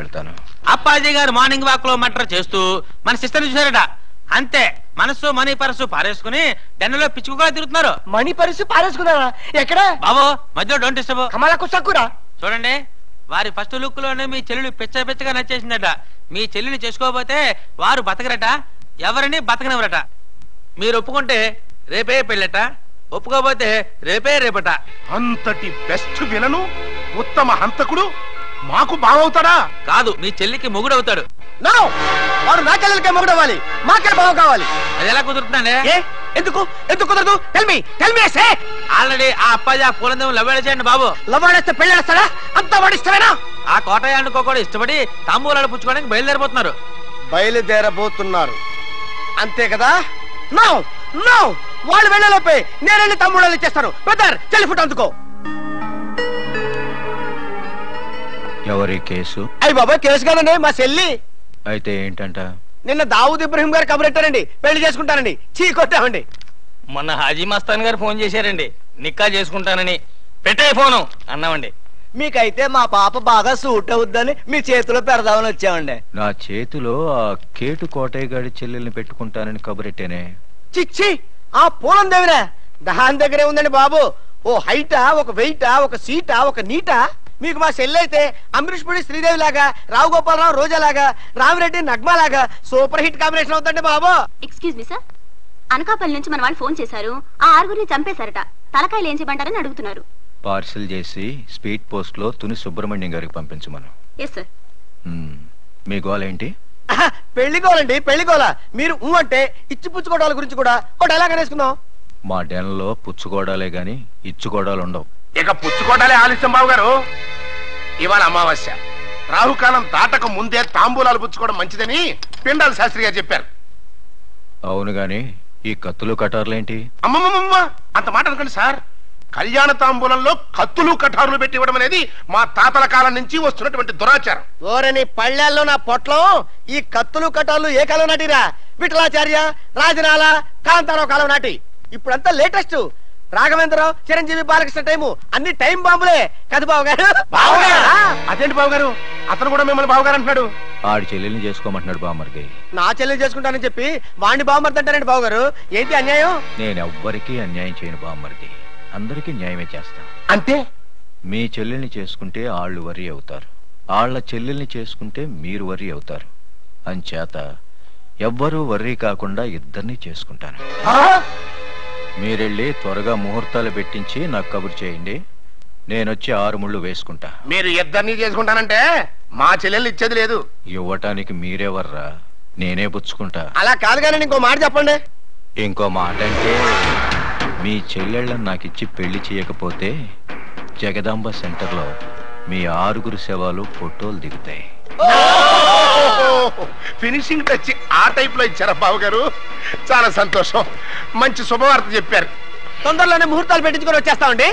వెళ్తాను. అప్పాజీ గారు morning walk లో మటర్ చేస్తూ మన సిస్టర్ చూసారట. అంతే, మనసు మనీ పర్సు పారేసుకుని డెన్నలో పిచ్చుకుగా తిరుగుతున్నారు. మణి పర్సు పారేసుకున్నారా? ఎక్కడ బాబు మధ్యలో డోంట్ డిస్టర్బ్. కమలకు సక్కురా చూడండి, వారి ఫస్ట్ లుక్ లోనే మీ చెల్లెలు పిచ్చగా నచ్చేసిందట. మీ చెల్లిని చేసుకోకపోతే వారు బతకరట, ఎవరిని బతకనివ్వరట. మీరు ఒప్పుకుంటే రేపే పెళ్ళట, ఒప్పుకోకపోతే రేపట. అంతటి బెస్ట్ విలను ఉత్తమ హంతకుడు మాకు బావవుతాడా? కాదు, మీ చెల్లికి మొగుడవుతాడు. వాడు నా చెల్లెలకే మొగుడవ్వాలి, మాకే బావ కావాలి. అది ఎలా కుదురుతుందండి? ఎందుకు కుదరదు? ఆల్రెడీ ఆ అప్పాజీ ఆ పూలందేమో లవ్వేళ చేయండి బాబు. లవ్వాడేస్తే పెళ్ళేస్తాడా? అంతా వాడు ఇష్టమేనా? ఆ కోటయానుకో కూడా ఇష్టపడి తాంబూలాలు పుచ్చుకోవడానికి బయలుదేరిపోతున్నారు. బయలుదేరబోతున్నారు అంతే కదా? వాళ్ళు వెళ్ళలోపే నేను వెళ్ళి తమ్ముళ్ళు ఇచ్చేస్తాను. బ్రదర్ చెల్లి ఫుట్ అందుకో. ఎవరి కేసు? అయ్యి బాబా, కేసు కాదండి, మా చెల్లి. అయితే ఏంటంట? నిన్న దావూద్ ఇబ్రహీం గారు కబురెట్టారండి, పెళ్లి చేసుకుంటానండి. చీ కొట్టామండి. మొన్న హాజీ మస్తాన్ గారు ఫోన్ చేశారండి, నిక్కా చేసుకుంటానని. పెట్టే ఫోను అన్నామండి. మీకైతే మా పాప బాగా సూట్ అవుద్దని మీ చేతిలో పెడదామని వచ్చామండి. నా చేతిలో ఆ కేటు కోటయ్య గారి చెల్లెల్ని పెట్టుకుంటానని కబురెట్టేనే. చిచ్చి, ఆ పూలం దేవిరా దాని దగ్గరే ఉందండి బాబు. ఓ హైటా, ఒక వెయిటా, ఒక సీటా, ఒక నీటా. మీకు మా చెల్లైతే అమరీష్ పుడి శ్రీదేవి లాగా, రావు గోపాలరావు రోజా లాగా, రామిరెడ్డి నగ్మా లాగా సూపర్ హిట్ కాంబినేషన్ అవుతండి బాబు. ఎక్స్క్యూజ్ మీ సార్, అనకాపల్లి నుంచి మన వాళ్ళు ఫోన్ చేశారు. ఆ ఆరుగురిని చంపేశారట. తలకాయలు ఏం చేయమంటారని అడుగుతున్నారు. పార్సిల్ చేసి స్పీడ్ పోస్ట్ లో తుని సుబ్రహ్మణ్యం గారికి పంపించమను. Yes sir. మీ గోల్ ఏంటి? పెళ్లిగోలండి, పెళ్లిగోల. మీరు అంటే ఇచ్చి పుచ్చుకోవడాల గురించి కూడా ఒక డైలాగ్ అనేసుకుందాం. మా డెన్లో పుచ్చుకోవడాలే గాని ఇచ్చుకోవడాలు ఉండవు. ఇక పుచ్చుకోవడాలే ఆలస్యం బాబు గారు. ఇవాళ అమావాస్య, రాహుకాలం దాటక ముందే తాంబూలాలు పుచ్చుకోవడం మంచిదని పిండాల శాస్త్రి గారు చెప్పారు. అవును గాని ఈ కత్తులు కటార్లేంటి? అమ్మమ్మమ్మ, అంత మాట అనుకోండి సార్. కళ్యాణ తాంబూలంలో కత్తులు కఠారులు పెట్టి ఇవ్వడం అనేది మా తాతల కాలం నుంచి వస్తున్నటువంటి దురాచారం. ఓరని పళ్ళెల్లో నా పొట్లో ఈ కత్తులు కటార్లు ఏ కాలం నాటిరా? విఠలాచార్య, రాజనాల, కాంతారావు కాలం నాటి. ఇప్పుడంతా లేటెస్ట్. రాఘవేంద్రరావు, చిరంజీవి, బాలకృష్ణ టైము అన్ని టైం బాంబులే కదా బాబు గారు. అదేంటి బాబు గారు, అతను కూడా మిమ్మల్ని బాబు గారు అంటున్నాడు. ఆడి చెల్లెల్ని చేసుకోమంటున్నాడు బామ్మర్ది. నా చెల్లెలు చేసుకుంటానని చెప్పి వాణ్ణి బామ్మర్ది అంటారండి బాబు గారు. ఏంటి అన్యాయం? నేనెవ్వరికీ అన్యాయం చేయను బామ్మర్ది, అందరికీ న్యాయమే చేస్తాను. అంటే మీ చెల్లెల్ని చేసుకుంటే ఆళ్ళు వర్రీ అవుతారు, ఆళ్ల చెల్లెల్ని చేసుకుంటే మీరు వర్రీ అవుతారు. అంచేత ఎవ్వరూ వర్రీ కాకుండా ఇద్దరిని చేసుకుంటాను. మీరెళ్ళి త్వరగా ముహూర్తాలు పెట్టించి నాకు కబురు చేయండి. నేనొచ్చి 6 ముళ్ళు వేసుకుంటా. మీరు ఇద్దరిని చేసుకుంటానంటే మా చెల్లెల్ని ఇచ్చేది లేదు. ఇవ్వటానికి మీరెవర్రా, నేనే పుచ్చుకుంటా. అలా కాదు కానీ ఇంకో మాట చెప్పండి. ఇంకో మాట అంటే మీ చెల్లెళ్ళని నాకిచ్చి పెళ్లి చేయకపోతే జగదాంబ సెంటర్లో మీ 6 శవాలు ఫోటోలు దిగుతాయి. ఫినిషింగ్ టచ్ ఆ టైప్ లో ఇచ్చారా బాబు గారు? చాలా సంతోషం, మంచి శుభవార్త చెప్పారు. తొందరలోనే ముహూర్తాలు పెట్టించుకొని వచ్చేస్తామండి.